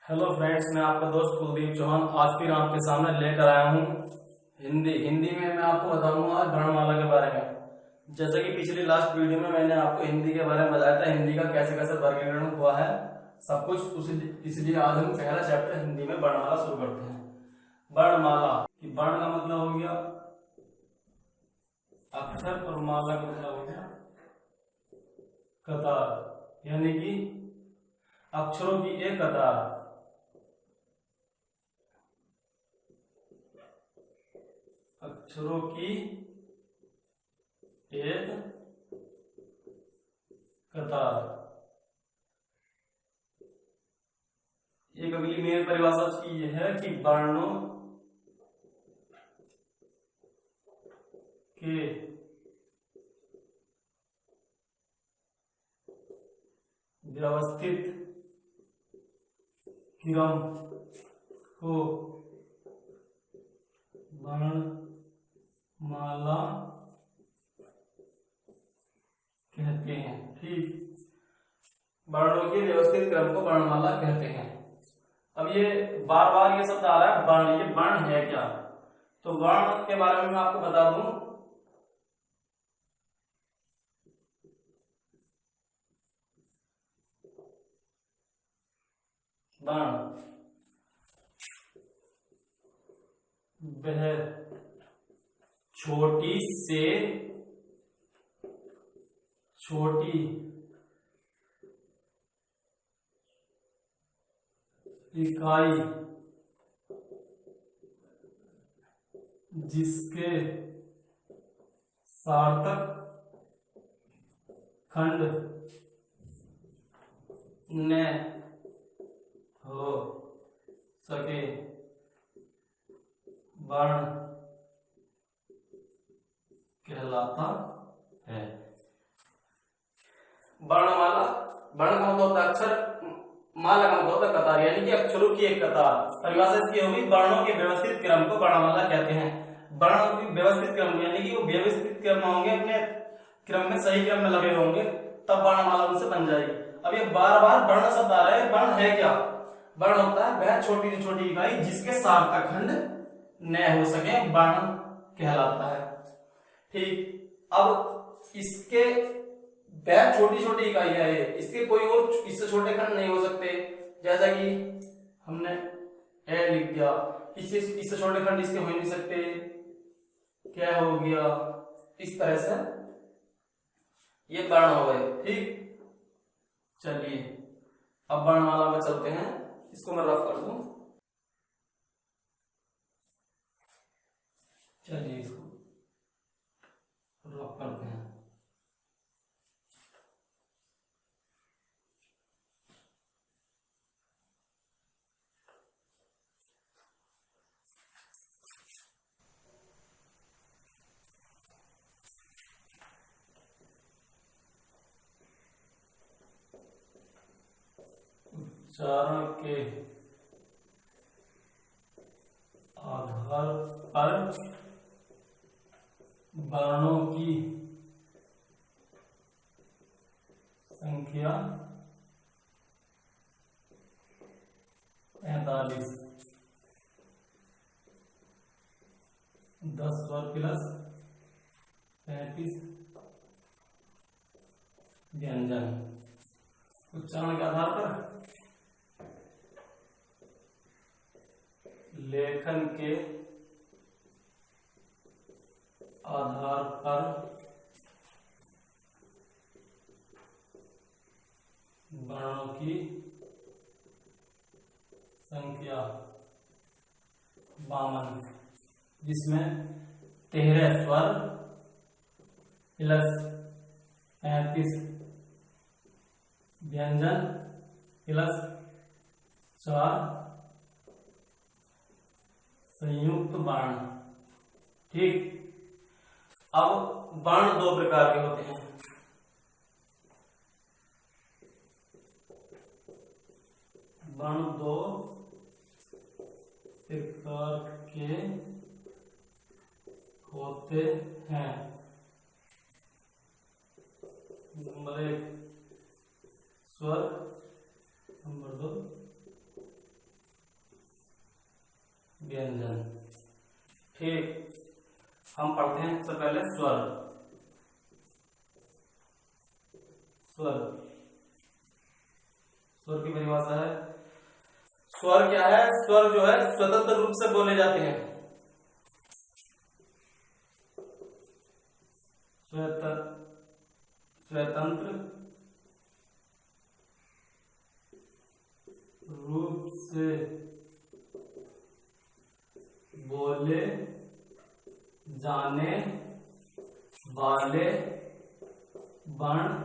Hello friends, मैं आपका दोस्त कुलदीप चौहान आज फिर आपके सामने लेकर आया हूँ हिंदी में मैं आपको बताऊंगा आज वर्णमाला के बारे में। जैसे कि पिछली लास्ट वीडियो में मैंने आपको हिंदी के बारे में बताया था, हिंदी का कैसे कैसे वर्गीकरण हुआ है सब कुछ, इसलिए आज हम पहला चैप्टर हिंदी में वर्णमाला शुरू करते हैं। वर्णमाला कि वर्ण का मतलब हो गया अक्षर और माला का मतलब हो गया कतार, यानी कि अक्षरों की एक कतार। अक्षरों की एक कतार। एक अगली मेन परिभाषा उसकी यह है कि वर्णों के व्यवस्थित क्रम को वर्णमाला कहते हैं। ठीक, वर्णों के व्यवस्थित क्रम को वर्णमाला कहते हैं। अब ये बार बार ये शब्द आ रहा है वर्ण, ये वर्ण है क्या? तो वर्ण के बारे में मैं आपको बता दूं। वर्ण वह छोटी से छोटी इकाई जिसके सार्थक खंड न हो सके वर्ण कहलाता है। वर्णमाला, वर्ण का मतलब होता है अक्षर, माला का मतलब होता है कतार, यानी कि अक्षरों की एक कतार। परिभाषा इसकी होगी वर्णों के व्यवस्थित क्रम को वर्णमाला कहते हैं। वर्णों की व्यवस्थित क्रम यानी कि वो व्यवस्थित क्रम में होंगे, अपने क्रम में सही क्रम में लगे होंगे, तब वर्णमाला उनसे बन जाएगी। अब ये बार बार वर्ण शब्द आ रहा है, वर्ण है क्या? वर्ण होता है वह छोटी से छोटी इकाई जिसके सार्थक खंड न हो सके वर्ण कहलाता है। ठीक, अब इसके वह छोटी छोटी इकाइयां है, इसके कोई और इससे छोटे खंड नहीं हो सकते। जैसा कि हमने ए लिख दिया, इससे छोटे खंड इसके हो नहीं सकते। क्या हो गया? इस तरह से ये वर्ण हो गए। ठीक, चलिए अब वर्णमाला में चलते हैं। इसको मैं रफ कर दूं। चलिए इसको रफ करते हैं। उच्चारण के आधार पर वर्णों की संख्या 45, 10 स्वर प्लस 35 व्यंजन। उच्चारण के आधार पर लेखन के आधार पर वर्णों की संख्या 52, जिसमें 13 स्वर प्लस 35 व्यंजन प्लस 4 संयुक्त वर्ण। ठीक, अब वर्ण दो प्रकार के होते हैं। वर्ण दो प्रकार के होते हैं। नंबर 1 स्वर, नंबर 2 पढ़ते हैं। सबसे पहले स्वर। स्वर, स्वर की परिभाषा है, स्वर क्या है? स्वर जो है स्वतंत्र रूप से बोले जाते हैं। स्वतंत्र रूप से बोले जाने वाले वर्ण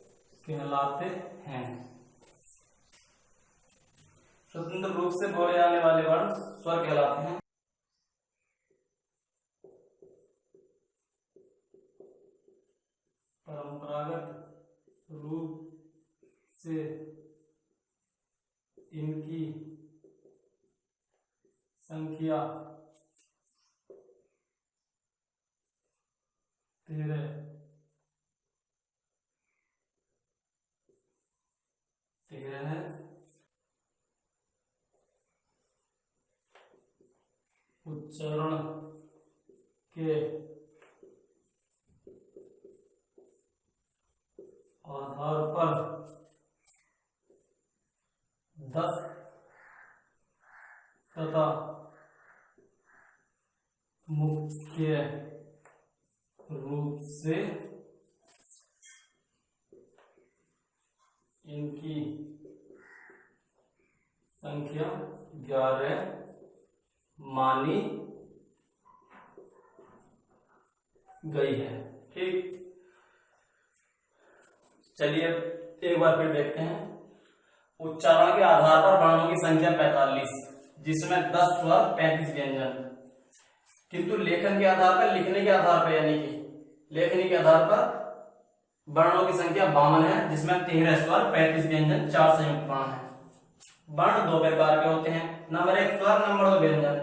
स्वर कहलाते हैं। स्वतंत्र रूप से बोले जाने वाले वर्ण स्वर कहलाते हैं। परंपरागत रूप से इनकी संख्या 13 है। उच्चारण के आधार पर 10 तथा मुख्य रूप से इनकी संख्या 11 मानी गई है। ठीक, चलिए एक बार फिर देखते हैं। उच्चारण के आधार पर वर्णों की संख्या 45, जिसमें 10 स्वर 35 व्यंजन, किंतु लेखन के आधार पर, लिखने के आधार पर यानी कि लेखनी के आधार पर वर्णों की संख्या 52 है, जिसमें 13 स्वर 35 व्यंजन 4 संयुक्त वर्ण है। वर्ण दो प्रकार के होते हैं, नंबर 1 स्वर, नंबर 2 व्यंजन।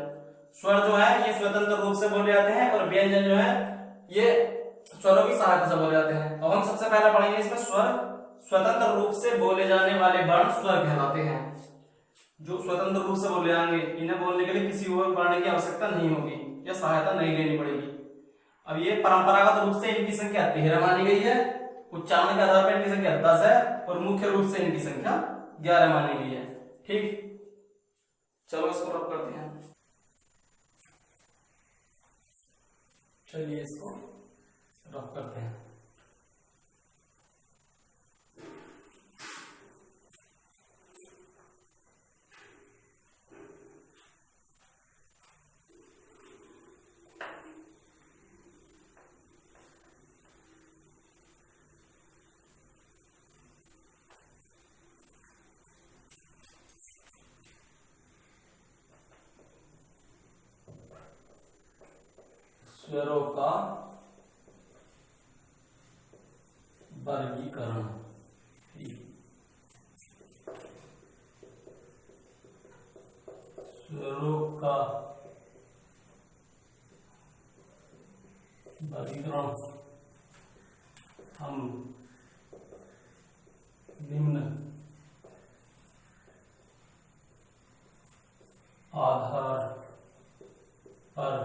स्वर जो है ये स्वतंत्र रूप से बोले जाते हैं और व्यंजन जो है ये स्वरों की सहायता से बोले जाते हैं। अब हम सबसे पहले पढ़ेंगे इसमें स्वर। स्वतंत्र रूप से बोले जाने वाले वर्ण स्वर कहलाते हैं। जो स्वतंत्र रूप से बोले जाएंगे, इन्हें बोलने के लिए किसी और वर्ण की आवश्यकता नहीं होगी या सहायता नहीं लेनी पड़ेगी। अब ये परंपरागत रूप से इनकी संख्या 13 मानी गई है, उच्चारण के आधार पर इनकी संख्या 10 है और मुख्य रूप से इनकी संख्या 11 मानी गई है। ठीक, चलो इसको रब करते हैं। चलिए इसको रब करते हैं। स्वरों का वर्गीकरण। स्वरों का वर्गीकरण हम निम्न आधार पर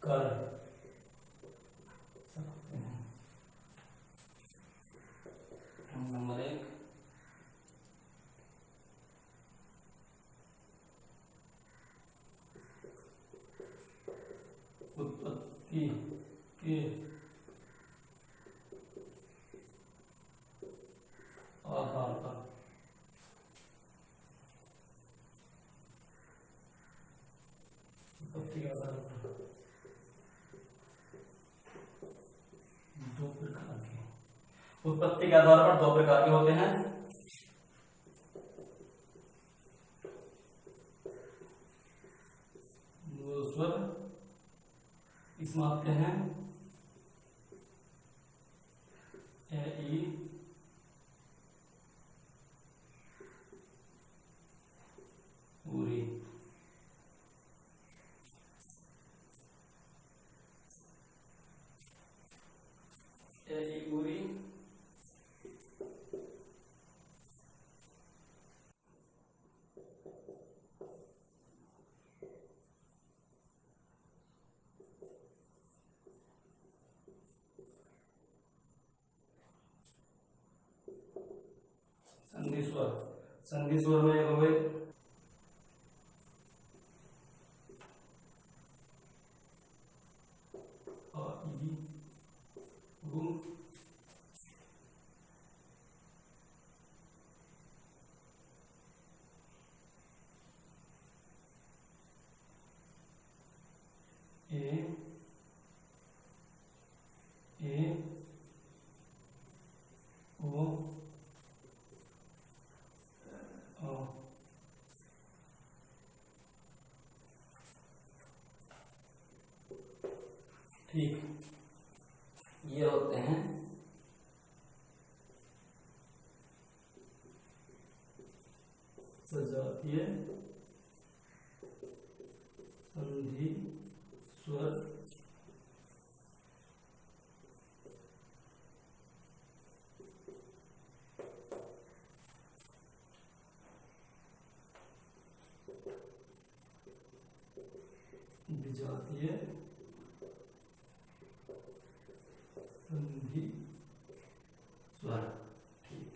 कर सकते हैं। नंबर 1, उत्पत्ति के आधार पर उत्पत्ति के आधार पर दो प्रकार के, उत्पत्ति के आधार पर 2 प्रकार के होते हैं। वो स्वर इसमें आते हैं ए, ई, उरी। ए, ई, उरी संधि स्वर, संधि स्वर में हो गए ए ओ ओ। ठीक, ये होते हैं सजातीय संधि स्वर। विजातीय संधि स्वर। ठीक,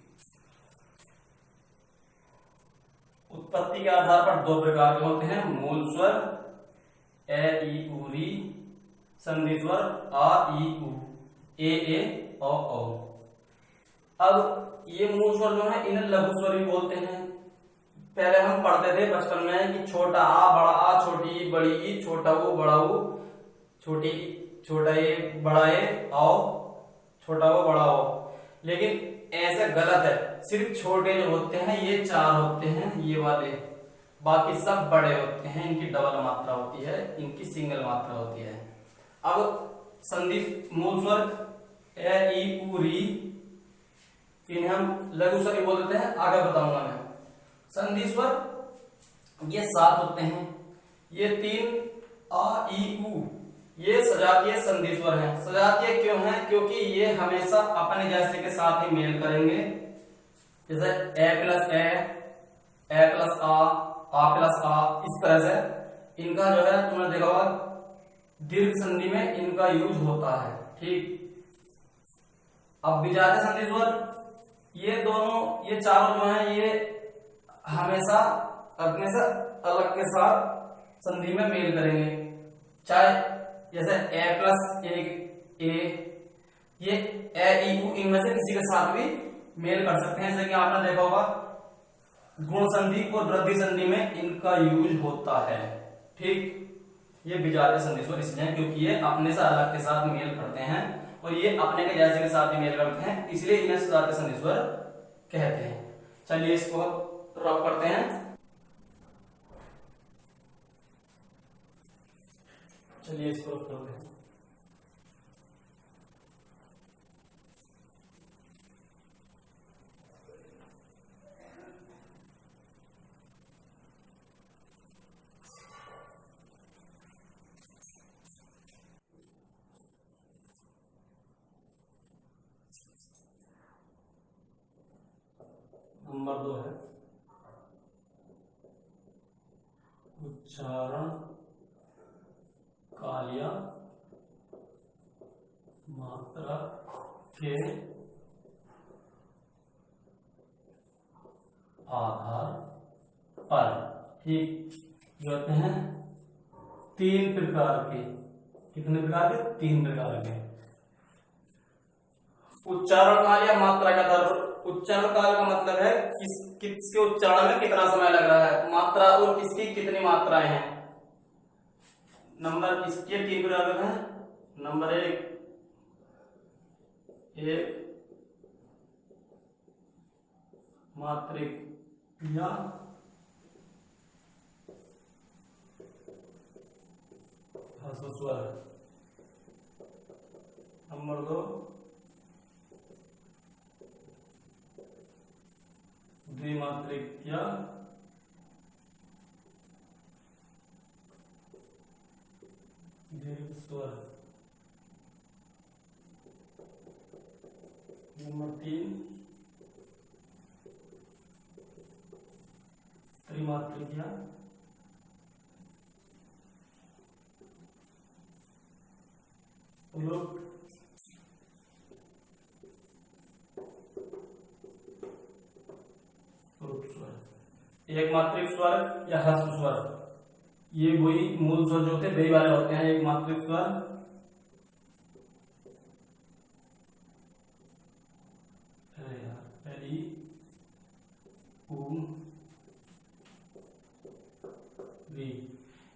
उत्पत्ति के आधार पर दो प्रकार के होते हैं, मूल स्वर ए ई उ री, संधि स्वर आ ई उ, ए ओ औ। अब ये मूल स्वर जो है इन्हें लघु स्वर भी बोलते हैं। पहले हम पढ़ते थे बचपन में कि छोटा आ, बड़ा आ, छोटी ई, बड़ी ई, छोटा ऊ, बड़ा ऊ, छोटी छोटा ए, बड़ा ए, आओ, छोटा ओ, बड़ा ओ। लेकिन ऐसा गलत है, सिर्फ छोटे जो होते हैं ये चार होते हैं, ये वाले, बाकी सब बड़े होते हैं, इनकी डबल मात्रा होती है, इनकी सिंगल मात्रा होती है। अब संधि मूल स्वर ए ई उ री, इन्हें हम लघु स्वर बोल देते हैं, आगे बताऊंगा मैं। संधि स्वर ये 7 होते हैं, ये 3 आ ई उ, ये सजातीय संधि स्वर हैं। सजातीय क्यों हैं? क्योंकि ये हमेशा अपने जैसे के साथ ही मेल करेंगे, जैसे ए प्लस आ प्लस आ, इस तरह से इनका जो है तुमने देखा होगा दीर्घ संधि में इनका यूज होता है। ठीक, अब विजातीय संधि स्वर ये दोनों, ये चारों जो हैं ये हमेशा अपने से अलग के साथ संधि में मेल करेंगे, चाहे जैसे ए प्लस ए, ये ए ई उ, इनमें से किसी के साथ भी मेल कर सकते हैं। जैसे कि आपने देखा होगा गुण संधि और वृद्धि संधि में इनका यूज होता है। ठीक, ये विजातीय संधि स्वर इसलिए क्योंकि ये अपने से अलग के साथ मेल करते हैं और ये अपने के जैसे के साथ भी मेल करते हैं, इसलिए इन्हें सजातीय संधि स्वर कहते हैं। चलिए इसको रफ करते हैं। चलिए इसको रफ करते हैं। नंबर 2 है उच्चारण काल या मात्रा के आधार पर। ठीक, ये होते हैं 3 प्रकार के। कितने प्रकार के? 3 प्रकार के। उच्चारण काल या मात्रा का आधार पर। उच्चारण काल का मतलब है किसके उच्चारण में कितना समय लग रहा है, मात्रा और किसकी कितनी मात्राएं हैं। नंबर इसके 3 प्रकार हैं। नंबर 1 मात्रिक या ह्रस्व स्वर। नंबर 2 द्विमात्रिक या दीर्घ स्वर। नंबर 3 त्रिमात्रिक या पुलोट। एक मात्रिक स्वर या ह्रस्व स्वर, ये वही मूल स्वर जो होते हैं वही वाले होते हैं। एक मात्रिक स्वर,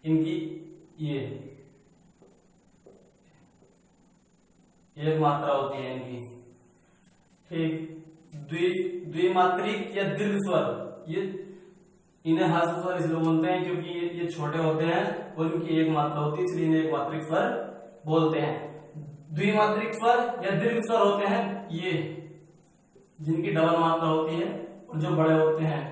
इनकी ये एक मात्रा होती है इनकी। ठीक, द्विमात्रिक या दीर्घ स्वर, ये इन्हें ह्रस्व स्वर इसलिए बोलते हैं क्योंकि ये छोटे होते हैं और इनकी एक मात्रा होती है, इसलिए इन्हें एक मात्रिक स्वर बोलते हैं। द्विमात्रिक स्वर या दीर्घ स्वर होते हैं ये जिनकी डबल मात्रा होती है और जो बड़े होते हैं।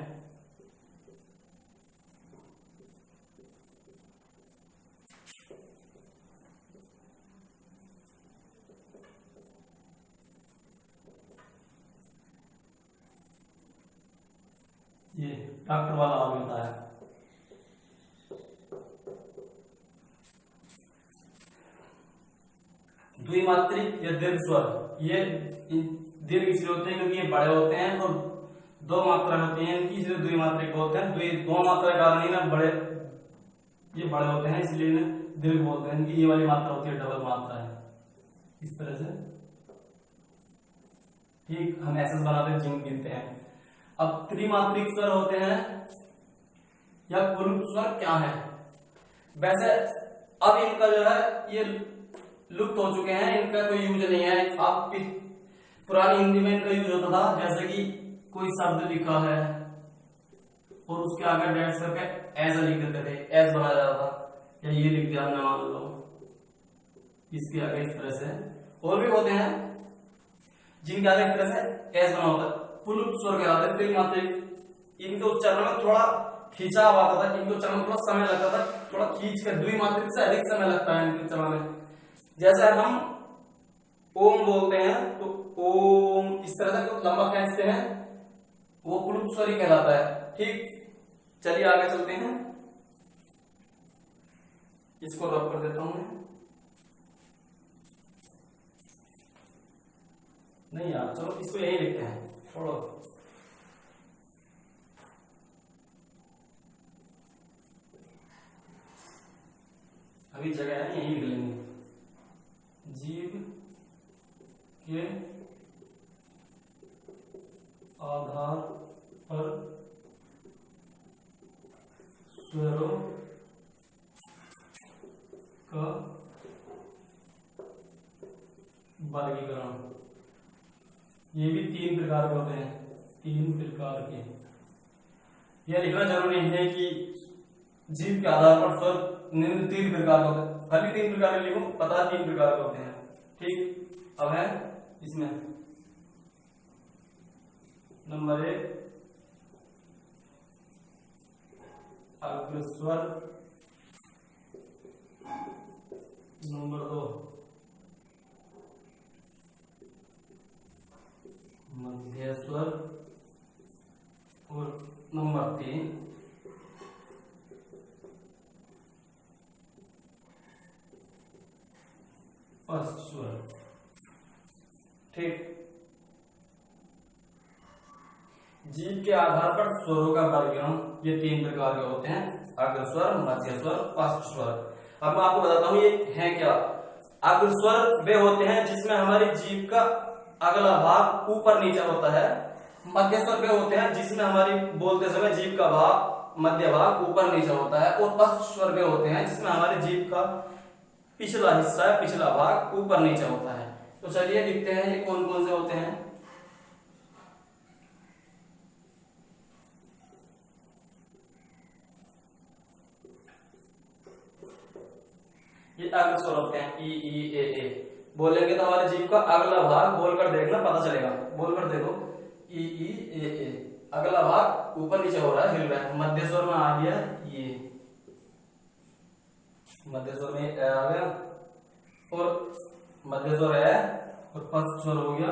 ये डॉक्टर वाला आ मिलता है। द्विमात्रिक या दीर्घ स्वर, ये दीर्घ इसलिए होते हैं क्योंकि ये बड़े होते हैं और दो मात्रा होती हैं इनकी, इसलिए द्विमात्रिक बोलते हैं। दो मात्रा के कारण ही ना बड़े, ये बड़े होते हैं इसलिए इन्हें दीर्घ बोलते हैं। इनकी ये वाली मात्रा होती है डबल मात्रा है, इस तरह से। ठीक, हम ऐसे बनाते हैं, जिन गिनते हैं। अब त्रिमात्रिक स्वर होते हैं या कुल स्वर क्या है? वैसे अब इनका जो है ये लुप्त हो चुके हैं, इनका कोई यूज नहीं है। आप पुरानी हिंदी में इनका यूज होता था, जैसे कि कोई शब्द लिखा है और उसके आगे डैश करके ऐसा लिख देते थे, ऐसा बनाया जाता था, या ये लिख दिया हमने मान लो इसके आगे इस तरह से। और भी होते हैं जिनके आगे इस तरह से ऐसा बना होता है, पुलुप्त स्वर कहलाते हैं। त्रिमात्रिक, इनके उच्चारण में थोड़ा खिंचाव आता था, इनके उच्चारण में थोड़ा समय लगता था, थोड़ा खींच कर। द्विमात्रिक से अधिक समय लगता है इनके उच्चारण में। जैसे हम ओम बोलते हैं तो ओम इस तरह से कुछ लंबा खींचते हैं, वो पुलुप्त स्वर ही कहलाता है। ठीक, चलिए आगे चलते हैं। इसको रब कर देता हूं मैं। नहीं यार, चलो इसको यही लिखते हैं, छोड़ो। अभी जगह है, यही लिख लेंगे। जीव के आधार पर स्वरों का वर्गीकरण, ये भी 3 प्रकार के होते हैं। 3 प्रकार के, यह लिखना जरूरी है कि जीव के आधार पर स्वर निम्न 3 प्रकार के होते हैं। खाली 3 प्रकार के लिखो, पता है 3 प्रकार के होते हैं। ठीक, अब है इसमें नंबर 1 अग्रस्वर, नंबर 2 मध्य स्वर और नंबर 3 पश्च स्वर। ठीक, जीव के आधार पर स्वरों का वर्गीकरण ये 3 प्रकार के होते हैं, अग्रस्वर, मध्य स्वर, पश्च स्वर। अब मैं आपको बताता हूं ये है क्या। अग्रस्वर वे होते हैं जिसमें हमारी जीभ का अगला भाग ऊपर नीचे होता है। मध्य स्वर वे होते हैं जिसमें हमारी बोलते समय जीभ का भाग, मध्य भाग ऊपर नीचे होता है। और पश्च स्वर वे होते हैं जिसमें हमारी जीभ का पिछला हिस्सा है, पिछला भाग ऊपर नीचे होता है। तो चलिए लिखते हैं ये कौन कौन से होते हैं। ये अग्रस्वर होते हैं, ई ई ए। बोलेंगे तो हमारे जीभ का अगला भाग बोलकर देखना, पता चलेगा। बोलकर देखो, ई ए। अगला भाग ऊपर नीचे हो रहा है, हिल रहा है। मध्य स्वर में आ गया ये, मध्य स्वर में आ गया, और मध्य स्वर है और पश्च स्वर हो गया।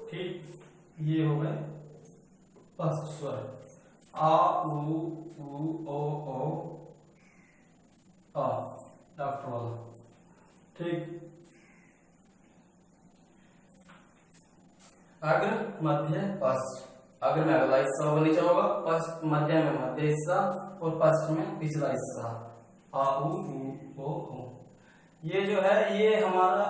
ठीक, ये हो गए स्पष्ट स्वर, आ उ ओ आ, डॉक्टर वाला। ठीक, अग्र मध्य पश्च, अग्र में अगला हिस्सा होगा, नीचे होगा, पश्च मध्य में मध्य हिस्सा और पश्च में पिछला हिस्सा, आ उ ओ। ये जो है ये हमारा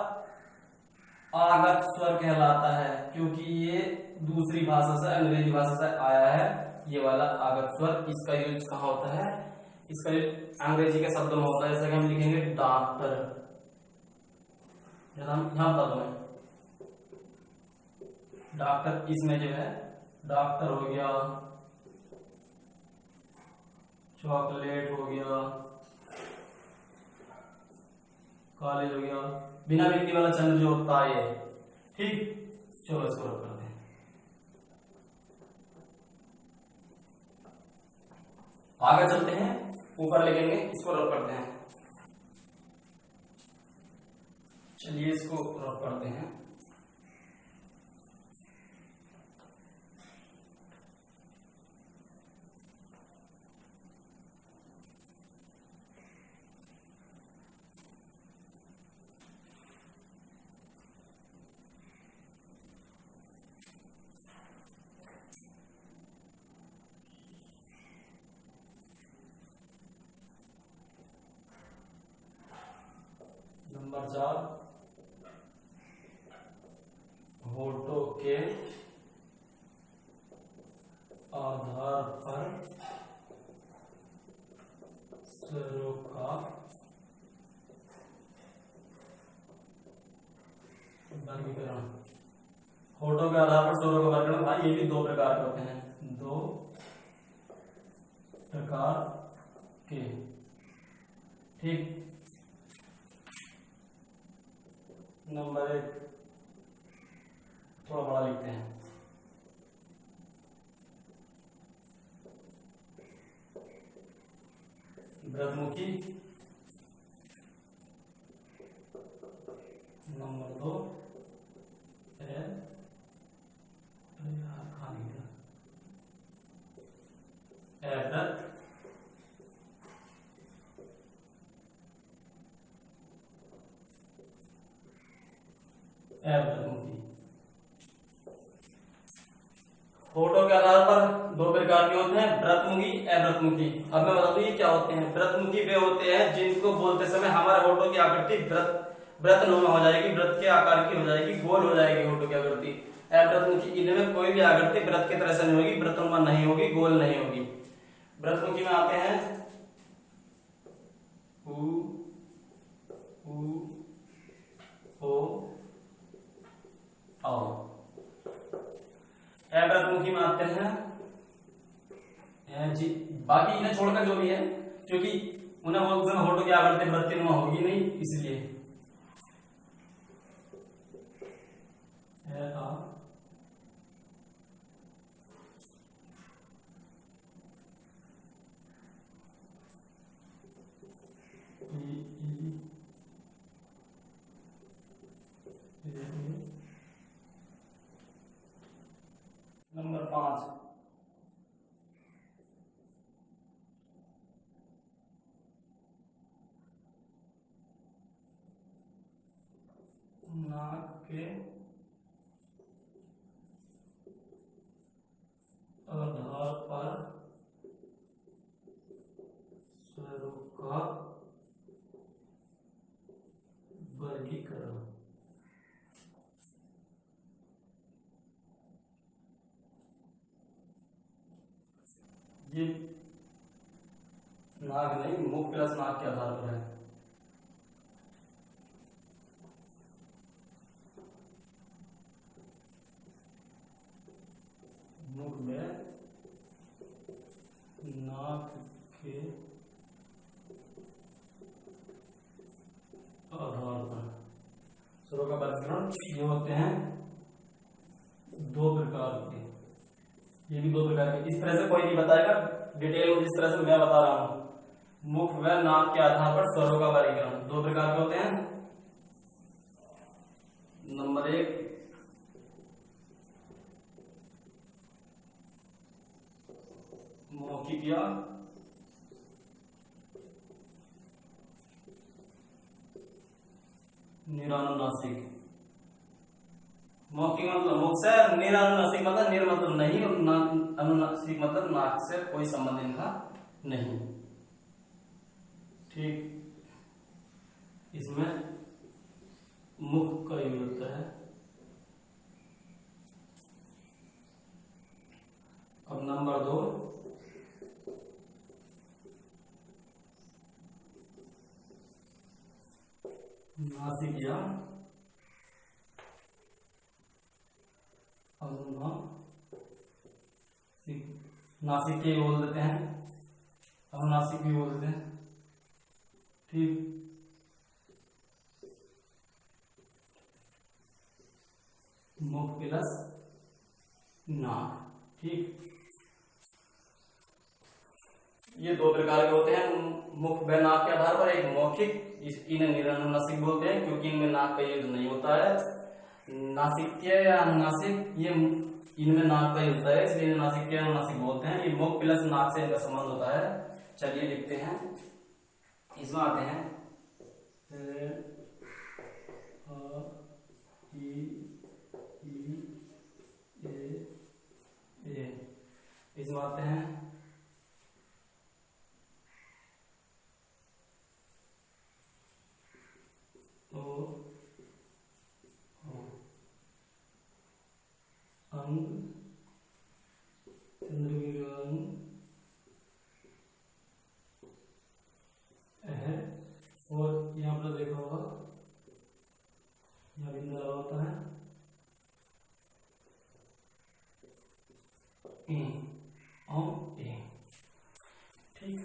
आगत स्वर कहलाता है, क्योंकि ये दूसरी भाषा से, अंग्रेजी भाषा से आया है। ये वाला आगत स्वर, इसका यूज कहाँ होता है, इसका यूज अंग्रेजी के शब्दों में होता है। जैसे कि हम लिखेंगे डॉक्टर, यहाँ बता दो डॉक्टर, इसमें जो है डॉक्टर हो गया, चॉकलेट हो गया, कॉलेज हो गया, बिना व्यक्ति वाला चंद्र जो होता है ये। ठीक, चलो इसको रख करते हैं। आगे चलते हैं, ऊपर लिखेंगे, इसको रख करते हैं। चलिए इसको रख करते हैं। नंबर 4, होठों के आधार पर स्वरों का वर्गीकरण। होठों के आधार पर स्वरों का वर्गीकरण भाई, ये भी दो प्रकार के होते हैं, दो प्रकार के। ठीक, नंबर 1 थोड़ा बड़ा लिखते हैं, व्रतमुखी। नंबर 2 अव्रत, अव्रतमुखी। होठों के आधार पर दो प्रकार के होते हैं, व्रतमुखी, अव्रतमुखी। अब मैं बता दूं ये क्या होते हैं। व्रतमुखी वे होते हैं जिनको बोलते समय हमारे होठों की आकृति व्रतनुमा हो जाएगी, व्रत के आकार की हो जाएगी, गोल हो जाएगी होठों की आकृति। अव्रतमुखी, इनमें कोई भी आकृति व्रत की तरह से नहीं होगी, व्रतनुमा नहीं होगी, गोल नहीं होगी। व्रतमुखी में आते हैं उ ओ आओ। अव्रतमुखी में आते हैं जी, बाकी इन्हें छोड़कर जो भी है, क्योंकि उन्हें बोलते हैं होठों की आकृति व्रतनुमा होगी नहीं, इसलिए नंबर 5 नाक के आधार पर स्वरों का वर्गीकरण। ये नाक नहीं, मुख प्लस नाक के आधार पर है। मुख में नाक के आधार पर स्वरों का वर्गीकरण ये होते हैं दो प्रकार के। ये भी दो प्रकार के, इस तरह से कोई नहीं बताएगा डिटेल में, जिस तरह से मैं बता रहा हूं। मुख व नाक के आधार पर स्वरों का वर्गीकरण दो प्रकार के होते हैं। नंबर 1 मौखिक या निरानुनासिक। मौखिक मतलब मुख से, निरानुनासिक मतलब निर मतलब नहीं, और अनुनासिक मतलब नाक से कोई संबंध इनका नहीं। ठीक, इसमें मुख का यूज होता है। अब नंबर 2, नासिक या अनुनासिक। नासिक के बोल देते हैं, अनुनासिक भी बोल देते हैं। ठीक, मुख प्लस नाक। ठीक, ये दो प्रकार के होते हैं मुख व नाक के आधार पर। एक मौखिक, इन्हें निरानुनासिक बोलते हैं क्योंकि इनमें नाक का यूज नहीं होता है। नासिक्य या अनुनासिक, ये इनमें नाक का यूज होता है, इसलिए नासिक्य या अनुनासिक बोलते हैं। ये मुख प्लस नाक से इनका संबंध होता है। चलिए लिखते हैं, इसमें आते हैं इसमें आते हैं अंग, चंद्रगिरी अंग, और यहाँ पर देखा होगा यहाँ बिंदु लगा होता है ए। ठीक,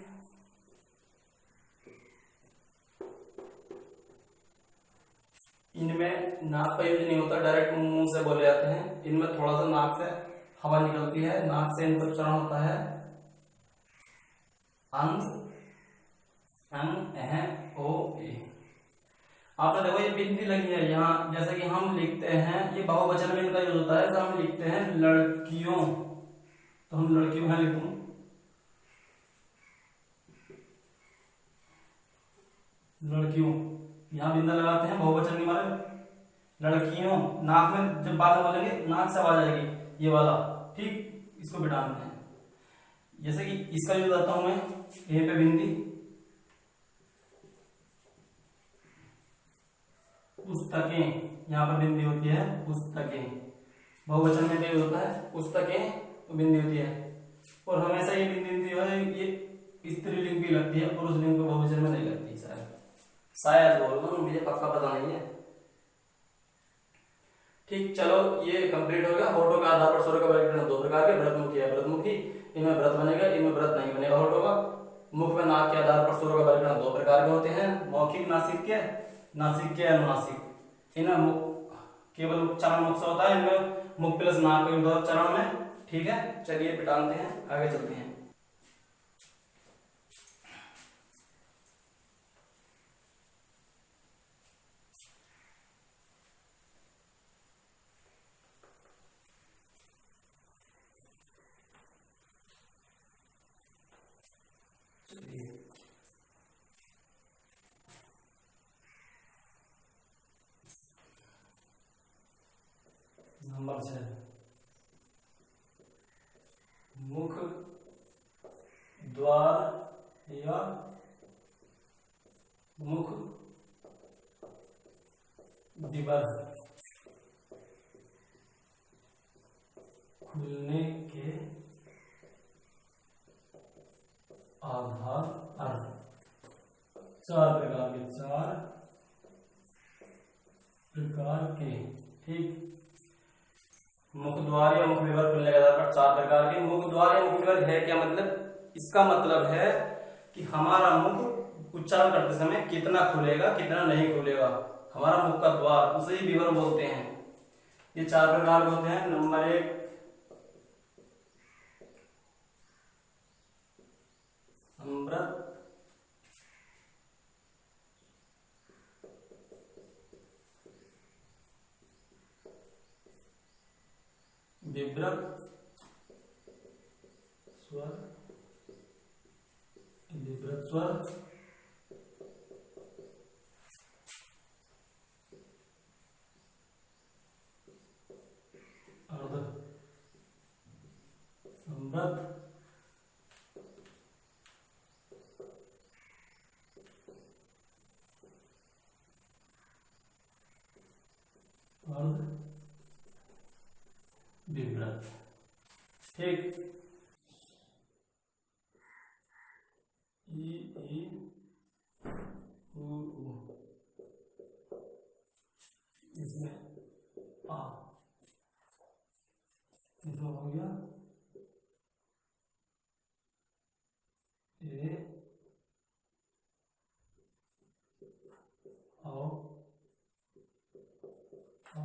इनमें नाक का यूज नहीं होता, डायरेक्ट मुंह से बोले जाते हैं। इनमें थोड़ा सा नाक से हवा निकलती है, नाक से इनका उच्चारण होता है अंग, ओ ए। आपने देखो ये बिंदी लगी है यहाँ, जैसे कि हम लिखते हैं, ये बहुवचन में इनका यूज होता है। तो हम लिखते हैं लड़कियों, तो हम लड़कियों है लिखूं, लड़कियों, यहाँ बिंदा लगाते हैं बहुवचन के मारे। लड़कियों, नाक में जब बात बोलेंगे नाक से आवाज आएगी, ये वाला। ठीक, इसको बिठाते हैं। जैसे कि इसका यूज करता हूं मैं, ए पे बिंदी, पुस्तकें, यहाँ पर बिंदी होती है पुस्तकें। बहुवचन में भी होता है पुस्तकें, तो बिंदी होती है। और हमेशा ये बिंदी जो है ये स्त्रीलिंग भी लगती है, पुरुषलिंग को बहुवचन में नहीं लगती। शायद बोल रहा हूँ, मुझे पक्का पता नहीं है। ठीक, चलो ये कंप्लीट हो गया। होठों के आधार पर स्वर का वर्गीकरण दो प्रकार के, व्रतमुखी या व्रतमुखी। इनमें व्रत बनेगा, इनमें व्रत नहीं बनेगा होठों का। मुख व नाक के आधार पर स्वर का वर्गीकरण दो प्रकार के होते हैं, मौखिक नासिक्य, नासिक्य अनुनासिक। इनमें केवल उच्चारण मुख से होता है, इनमें मुख प्लस नाक का यूज चरण में। ठीक है, चलिए पिटानते हैं, आगे चलते हैं। नंबर 6, मुख द्वार या मुख दिवर खुलने के आधार पर। चार प्रकार के। ठीक, मुख द्वार या मुख विवर खुलने के आधार पर चार प्रकार के। मुख द्वार या मुख विवर है क्या मतलब? इसका मतलब है कि हमारा मुख उच्चारण करते समय कितना खुलेगा कितना नहीं खुलेगा, हमारा मुख का द्वार, उसे ही विवर बोलते हैं। ये चार प्रकार के होते हैं। नंबर 1 अमृत, विव्रत स्वर, विभ्रत स्वर, अर्ध संवृत, अर्ध विभ्रत। ठीक, ई ई उ ऊ, इसमें आ, इसमें हो गया ए आओ आ,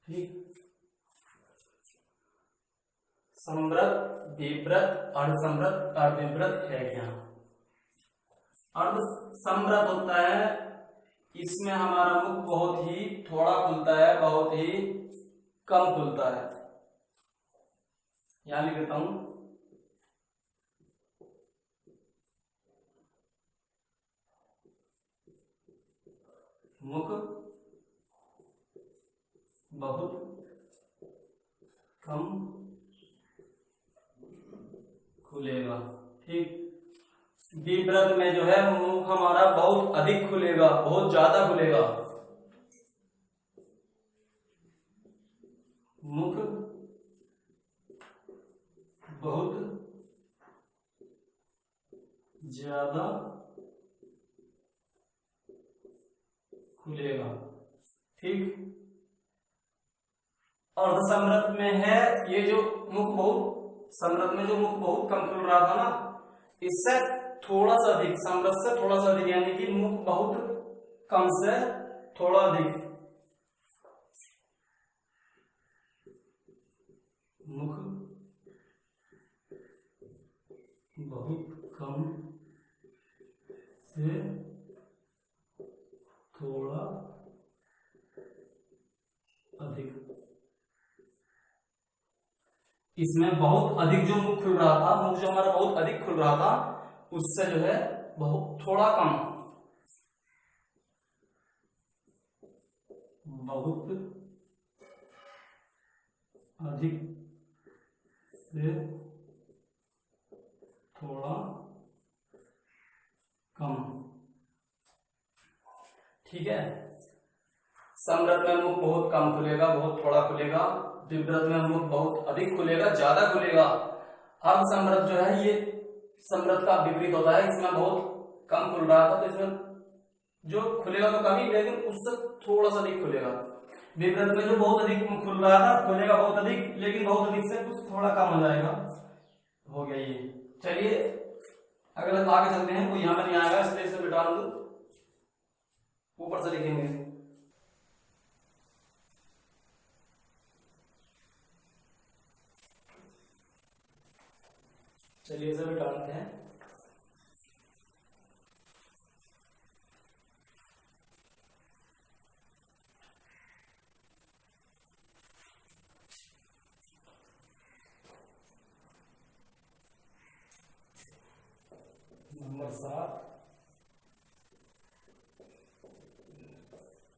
ठीक। समृत, विव्रत, अर्धसमृत, अर्धविव्रत है क्या? अर्ध समृत होता है, इसमें हमारा मुख बहुत ही थोड़ा खुलता है, बहुत ही कम खुलता है। यहां लिख देता हूं, मुख बहुत कम खुलेगा। ठीक। विव्रत में जो है मुख हमारा बहुत अधिक खुलेगा, बहुत ज्यादा खुलेगा। मुख बहुत ज्यादा खुलेगा। ठीक। अर्धसमृत में है ये जो मुख बहुत, समृत में जो मुख बहुत कम खुल रहा था ना, इससे थोड़ा सा अधिक, समृत से थोड़ा सा अधिक, यानी कि मुख बहुत कम से थोड़ा अधिक, मुख बहुत कम से थोड़ा अधिक। इसमें बहुत अधिक जो मुख खुल रहा था, मुख जो हमारा बहुत अधिक खुल रहा था, उससे जो है बहुत थोड़ा कम, बहुत अधिक से थोड़ा कम। ठीक है। समृत में मुख बहुत कम खुलेगा, बहुत थोड़ा खुलेगा। विव्रत में मुख बहुत अधिक खुलेगा, ज्यादा खुलेगा। अर्धसमृत जो है ये समृत का विपरीत होता है, इसमें बहुत कम खुल रहा था तो इसमें जो खुलेगा तो कम ही, लेकिन उससे थोड़ा सा अधिक खुलेगा। विव्रत में जो बहुत अधिक मुख खुल रहा था, खुलेगा बहुत अधिक, लेकिन बहुत अधिक से कुछ थोड़ा कम हो जाएगा। हो गया ये। चलिए अगले आगे चलते हैं। वो यहाँ पर नहीं आएगा इसलिए इसे मिटा दूं, ऊपर से लिखेंगे। चलिए इसे मिटाते हैं। नंबर 7,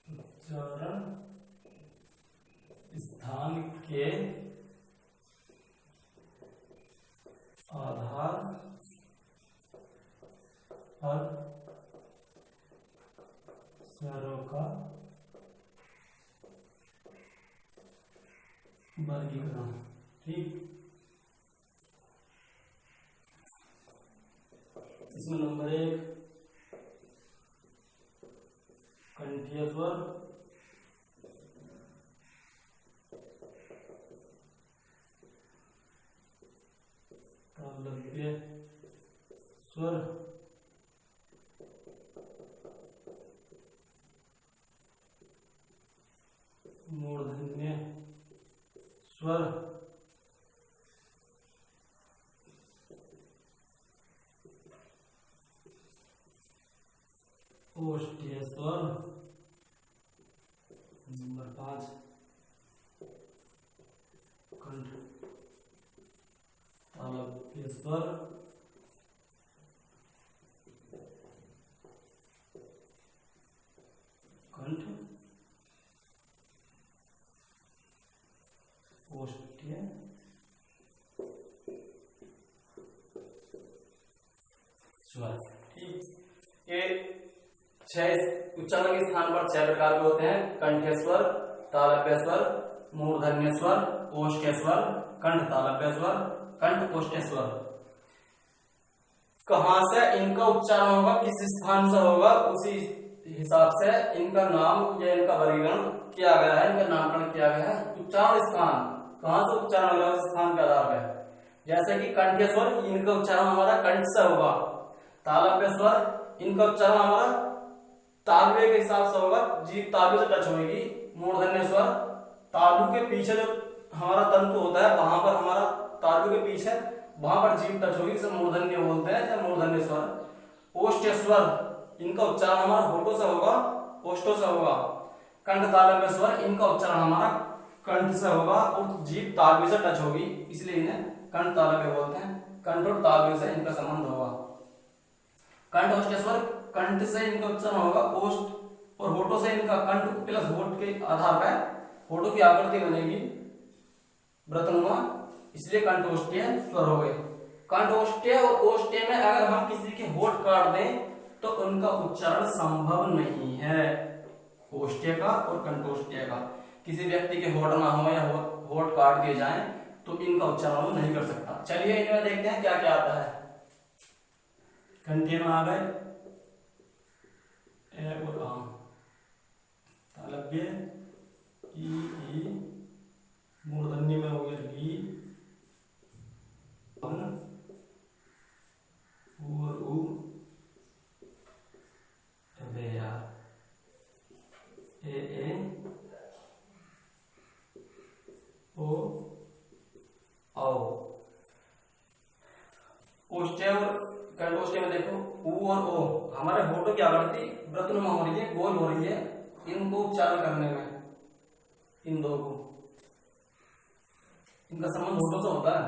उच्चारण स्थान के आधार पर स्वरों का वर्गीकरण। ठीक। इसमें नंबर 1 कंठीय स्वर, तालव्य स्वर, मूर्धन्य स्वर, ओष्ठ्य स्वर। नंबर 5 कंठ तालव्य स्वर। कंठ ओष्ठ्य स्वर। ठीक, ये 6 उच्चारण के स्थान पर 6 प्रकार के होते हैं। कंठ्य स्वर, तालव्य स्वर, मूर्धन्य स्वर, ओष्ठ्य स्वर, कंठ तालव्य स्वर, कंठ ओष्ठ्य स्वर। कहां से इनका उच्चारण होगा, किस स्थान से होगा, उसी हिसाब से इनका नाम या इनका वर्गीकरण किया गया है, इनका नामकरण किया गया है। उच्चारण स्थान, कहां से उच्चारण होगा उस स्थान के आधार पर। जैसे कि कंठ्य स्वर, इनका उच्चारण हमारा कंठ से होगा। तालव्य स्वर, इनका उच्चारण हमारा तालवे के हिसाब से होगा, जीभ तालु से टच होगी। मूर्धन्य स्वर, तालु के पीछे जो हमारा तंतु होता है वहां पर, हमारा तालु के पीछे वहां पर जीभ टच होगी, इसे मूर्धन्य बोलते हैं या मूर्धन्य स्वर। ओष्ठ्य स्वर, इनका उच्चारण हमारा होठों से होगा, ओष्ठों से होगा। कंठ तालव्य स्वर, इनका उच्चारण हमारा कंठ से होगा और जीभ तालु से टच होगी, इसलिए इन्हें कंठ तालव्य बोलते हैं। कंठ और तालव्य से इनका संबंध होगा। कंठ ओष्ठ्य स्वर, कंठ से इनका उच्चारण होगा, ओष्ठ और होठों से इनका, कंठ प्लस होठ के आधार पर होठों की आकृति बनेगी व्रतनुमा, इसलिए कंठ ओष्ठ्य स्वर हो गए। कंठ ओष्ठ्य और ओष्ठ्य में अगर हम किसी के होठ काट दें तो उनका उच्चारण संभव नहीं है। ओष्ठ्य का और कंठोष्ठ्य का, किसी व्यक्ति के होठ ना हो या होठ काट दिए जाएं तो इनका उच्चारण वो नहीं कर सकता। चलिए इनमें देखते हैं क्या क्या आता है। कंठीय में आ गए ए और आम। तालव्य ई, मूर्धन्य में हो गया री, और उ, ए ओ औ। ओष्ठ्य और कंठोष्ठ्य में देखो उ और ओ, हमारे होठों की आकृति व्रतनुमा हो रही है, गोल हो रही है। इनको उच्चारण करने में, इन दो को, इनका संबंध होठों से होता है।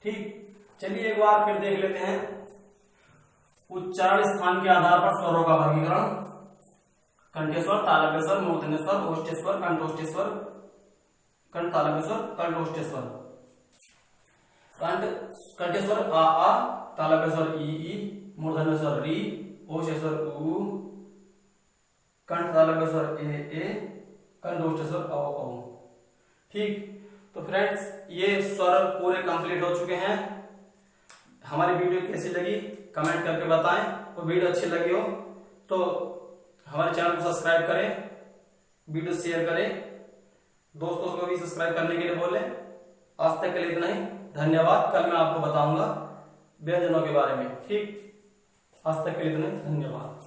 ठीक, चलिए एक बार फिर देख लेते हैं उच्चारण स्थान के आधार पर स्वरों का वर्गीकरण। कंठ्य स्वर, तालव्य स्वर, मूर्धन्य स्वर, ओष्ठ्य स्वर, कंठोष्ठ्य स्वर, कंठ तालव्य स्वर, कंठोष्ठ्य स्वर। कंठ्य स्वर आ, तालव्य स्वर ई, मूर्धन्य स्वर री, ओष्ठ्य स्वर उ, कंठ तालव्य स्वर ए, कंठोष्ठ्य स्वर औ। ठीक, तो फ्रेंड्स ये स्वर पूरे कंप्लीट हो चुके हैं। हमारी वीडियो कैसी लगी कमेंट करके बताएं, और वीडियो अच्छी लगी हो तो हमारे चैनल को सब्सक्राइब करें, वीडियो शेयर करें, दोस्तों को भी सब्सक्राइब करने के लिए बोलें। आज तक के लिए इतना ही, धन्यवाद। कल मैं आपको बताऊंगा व्यंजनों के बारे में। ठीक, आज तक के लिए इतना ही, धन्यवाद।